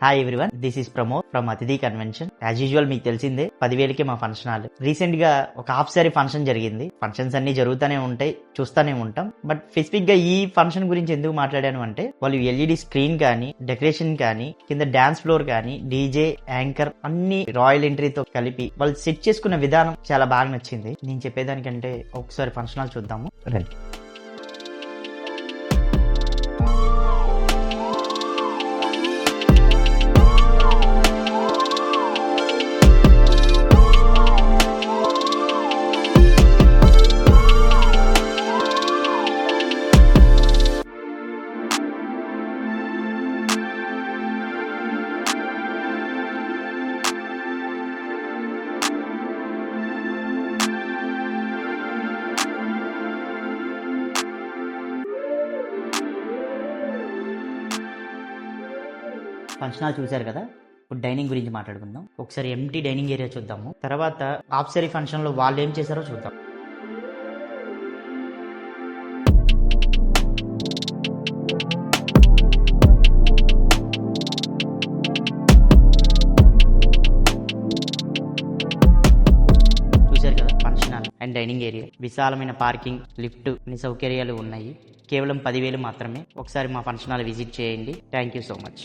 Hi everyone, this is Pramod from అతిథి convention. As usual మీకు తెలిసిందే 10,000కి మా ఫంక్షన్ హాల్. రీసెంట్ గా ఒక హాఫ్ సారీ ఫంక్షన్ జరిగింది. ఫంక్షన్స్ అన్ని జరుగుతూనే ఉంటాయి, చూస్తూనే ఉంటాం. బట్ స్పెసిఫిక్ గా ఈ ఫంక్షన్ గురించి ఎందుకు మాట్లాడాను అంటే, వాళ్ళు ఎల్ఈడి స్క్రీన్ కానీ, డెకరేషన్ కానీ, కింద డాన్స్ ఫ్లోర్ కానీ, డీజే, యాంకర్ అన్ని రాయల్ ఎంట్రీతో కలిపి వాళ్ళు సెట్ చేసుకున్న విధానం చాలా బాగా నచ్చింది. నేను చెప్పేదానికంటే ఒకసారి ఫంక్షన్ హాల్ చూద్దాము రండి. ఫంక్షన్ హాల్ చూశారు కదా, ఇప్పుడు డైనింగ్ గురించి మాట్లాడుకుందాం. ఒకసారి ఎంటీ డైనింగ్ ఏరియా చూద్దాము. తర్వాత హాఫ్ సారీ ఫంక్షన్ లో వాళ్ళు ఏం చేశారో చూద్దాం. చూశారు కదా, function hall and dining area, విశాలమైన పార్కింగ్, లిఫ్ట్, అన్ని సౌకర్యాలు ఉన్నాయి. కేవలం 10,000 మాత్రమే. ఒకసారి మా ఫంక్షన్ హాల్ విజిట్ చేయండి. Thank you so much.